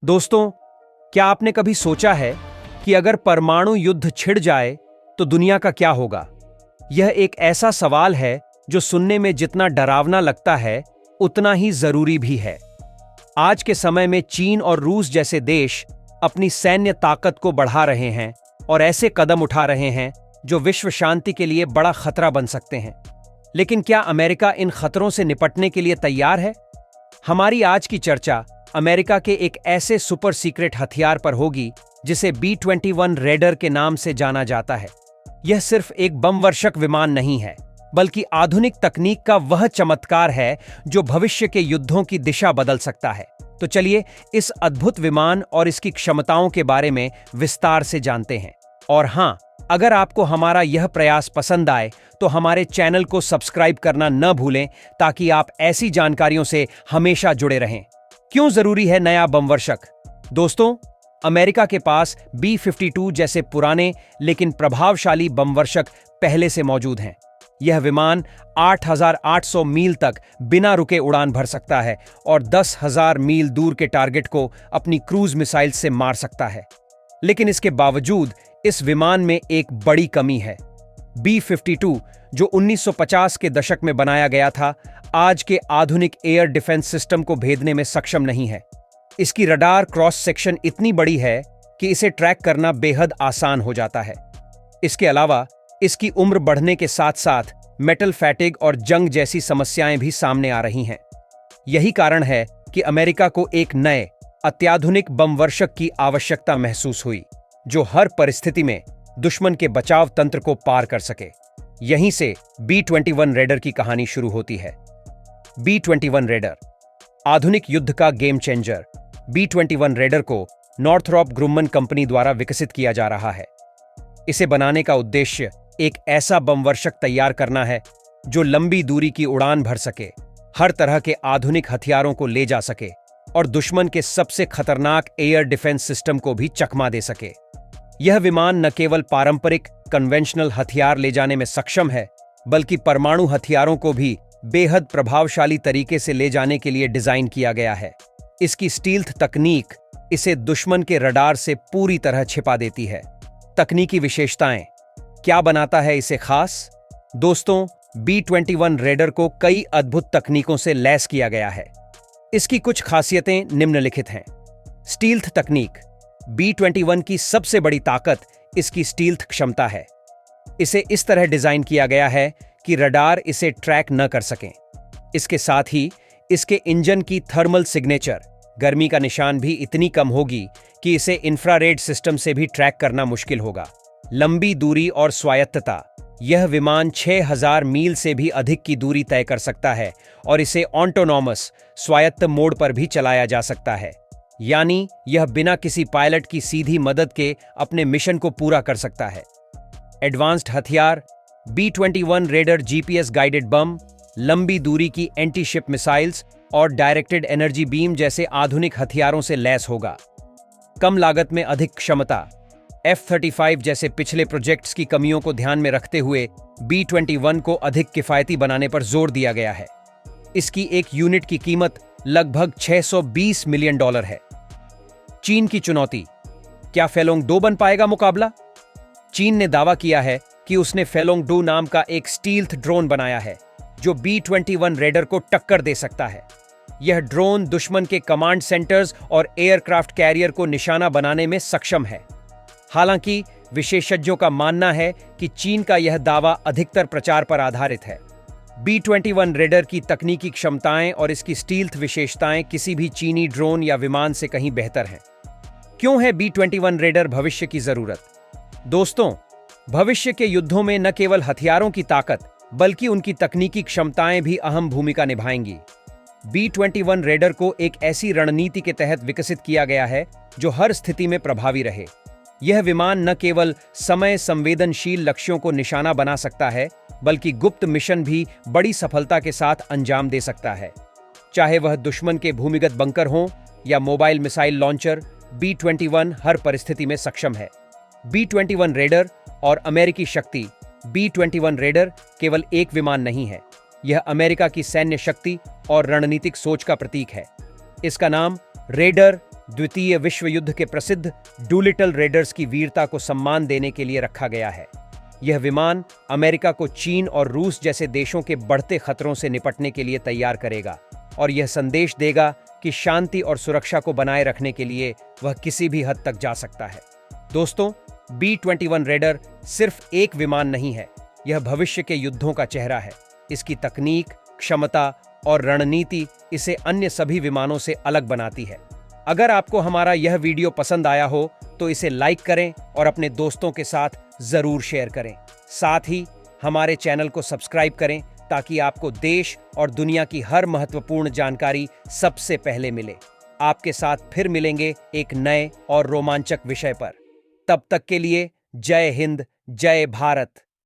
दोस्तों, क्या आपने कभी सोचा है कि अगर परमाणु युद्ध छिड़ जाए तो दुनिया का क्या होगा? यह एक ऐसा सवाल है जो सुनने में जितना डरावना लगता है, उतना ही जरूरी भी है। आज के समय में चीन और रूस जैसे देश अपनी सैन्य ताकत को बढ़ा रहे हैं और ऐसे कदम उठा रहे हैं जो विश्व शांति के लिए बड़ा खतरा बन सकते हैं। लेकिन क्या अमेरिका इन खतरों से निपटने के लिए तैयार है? हमारी आज की चर्चा अमेरिका के एक ऐसे सुपर सीक्रेट हथियार पर होगी जिसे B-21 रेडर के नाम से जाना जाता है। यह सिर्फ एक बमवर्षक विमान नहीं है, बल्कि आधुनिक तकनीक का वह चमत्कार है जो भविष्य के युद्धों की दिशा बदल सकता है। तो चलिए इस अद्भुत विमान और इसकी क्षमताओं के बारे में विस्तार से जानते हैं। और हां, अगर आपको हमारा यह प्रयास पसंद आए तो हमारे चैनल को सब्सक्राइब करना न भूलें ताकि आप ऐसी जानकारियों से हमेशा जुड़े रहें। क्यों जरूरी है नया बमवर्षक? दोस्तों, अमेरिका के पास B-52 जैसे पुराने लेकिन प्रभावशाली बमवर्षक पहले से मौजूद हैं। यह विमान 8,800 मील तक बिना रुके उड़ान भर सकता है और 10,000 मील दूर के टारगेट को अपनी क्रूज मिसाइल से मार सकता है। लेकिन इसके बावजूद इस विमान में एक बड़ी कमी है। B-52, जो 1950 के दशक में बनाया गया था, आज के आधुनिक एयर डिफेंस सिस्टम को भेदने में सक्षम नहीं है। इसकी रडार क्रॉस सेक्शन इतनी बड़ी है कि इसे ट्रैक करना बेहद आसान हो जाता है। इसके अलावा इसकी उम्र बढ़ने के साथ साथ मेटल फैटिग और जंग जैसी समस्याएं भी सामने आ रही हैं। यही कारण है कि अमेरिका को एक नए अत्याधुनिक बमवर्षक की आवश्यकता महसूस हुई, जो हर परिस्थिति में दुश्मन के बचाव तंत्र को पार कर सके। यहीं से B-21 रेडर की कहानी शुरू होती है। B-21 रेडर, आधुनिक युद्ध का गेम चेंजर। B-21 रेडर को नॉर्थरॉप ग्रुमन कंपनी द्वारा विकसित किया जा रहा है। इसे बनाने का उद्देश्य एक ऐसा बमवर्षक तैयार करना है जो लंबी दूरी की उड़ान भर सके, हर तरह के आधुनिक हथियारों को ले जा सके और दुश्मन के सबसे खतरनाक एयर डिफेंस सिस्टम को भी चकमा दे सके। यह विमान न केवल पारंपरिक कन्वेंशनल हथियार ले जाने में सक्षम है, बल्कि परमाणु हथियारों को भी बेहद प्रभावशाली तरीके से ले जाने के लिए डिजाइन किया गया है। इसकी स्टील्थ तकनीक इसे दुश्मन के रडार से पूरी तरह छिपा देती है। तकनीकी विशेषताएं, क्या बनाता है इसे खास? दोस्तों, B-21 रेडर को कई अद्भुत तकनीकों से लैस किया गया है। इसकी कुछ खासियतें निम्नलिखित हैं। स्टील्थ तकनीक। B-21 की सबसे बड़ी ताकत इसकी स्टील्थ क्षमता है। इसे इस तरह डिजाइन किया गया है कि रडार इसे ट्रैक न कर सकें। इसके साथ ही इसके इंजन की थर्मल सिग्नेचर, गर्मी का निशान भी इतनी कम होगी कि इसे इंफ्रारेड सिस्टम से भी ट्रैक करना मुश्किल होगा। लंबी दूरी और स्वायत्तता। यह विमान 6,000 मील से भी अधिक की दूरी तय कर सकता है और इसे ऑटोनॉमस स्वायत्त मोड पर भी चलाया जा सकता है, यानी यह बिना किसी पायलट की सीधी मदद के अपने मिशन को पूरा कर सकता है। एडवांस्ड हथियार। B-21 raider GPS guided bomb, लंबी दूरी की एंटी शिप मिसाइल्स और डायरेक्टेड एनर्जी बीम जैसे आधुनिक हथियारों से लैस होगा। कम लागत में अधिक क्षमता। F-35 जैसे पिछले प्रोजेक्ट्स की कमियों को ध्यान में रखते हुए B-21 को अधिक किफायती बनाने पर जोर दिया गया है। इसकी एक यूनिट की कीमत लगभग $620 मिलियन है। चीन की चुनौती। क्या फेलोंग 2 बन पाएगा मुकाबला? चीन ने दावा किया है कि उसने फेलोंग 2 नाम का एक स्टील्थ ड्रोन बनाया है जो B-21 रेडर को टक्कर दे सकता है। यह ड्रोन दुश्मन के कमांड सेंटर्स और एयरक्राफ्ट कैरियर को निशाना बनाने में सक्षम है। हालांकि विशेषज्ञों का मानना है कि चीन का यह दावा अधिकतर प्रचार पर आधारित है। B-21 रेडर की तकनीकी क्षमताएं और इसकी स्टील्थ विशेषताएं किसी भी चीनी ड्रोन या विमान से कहीं बेहतर हैं। क्यों है B-21 रेडर भविष्य की जरूरत? दोस्तों, भविष्य के युद्धों में न केवल हथियारों की ताकत, बल्कि उनकी तकनीकी क्षमताएं भी अहम भूमिका निभाएंगी। B-21 रेडर को एक ऐसी रणनीति के तहत विकसित किया गया है जो हर स्थिति में प्रभावी रहे। यह विमान न केवल समय संवेदनशील लक्ष्यों को निशाना बना सकता है, बल्कि गुप्त मिशन भी बड़ी सफलता के साथ अंजाम दे सकता है। चाहे वह दुश्मन के भूमिगत बंकर हों या मोबाइल मिसाइल लॉन्चर, B-21 हर परिस्थिति में सक्षम है। B-21 रेडर और अमेरिकी शक्ति। B-21 रेडर केवल एक विमान नहीं है, यह अमेरिका की सैन्य शक्ति और रणनीतिक सोच का प्रतीक है। इसका नाम रेडर द्वितीय विश्व युद्ध के प्रसिद्ध डूलिटल रेडर्स की वीरता को सम्मान देने के लिए रखा गया है। यह विमान अमेरिका को चीन और रूस जैसे देशों के बढ़ते खतरों से निपटने के लिए तैयार करेगा और यह संदेश देगा कि शांति और सुरक्षा को बनाए रखने के लिए वह किसी भी हद तक जा सकता है। दोस्तों, B-21 रेडर सिर्फ एक विमान नहीं है, यह भविष्य के युद्धों का चेहरा है। इसकी तकनीक, क्षमता और रणनीति इसे अन्य सभी विमानों से अलग बनाती है। अगर आपको हमारा यह वीडियो पसंद आया हो तो इसे लाइक करें और अपने दोस्तों के साथ जरूर शेयर करें। साथ ही हमारे चैनल को सब्सक्राइब करें ताकि आपको देश और दुनिया की हर महत्वपूर्ण जानकारी सबसे पहले मिले। आपके साथ फिर मिलेंगे एक नए और रोमांचक विषय पर। तब तक के लिए जय हिंद, जय भारत।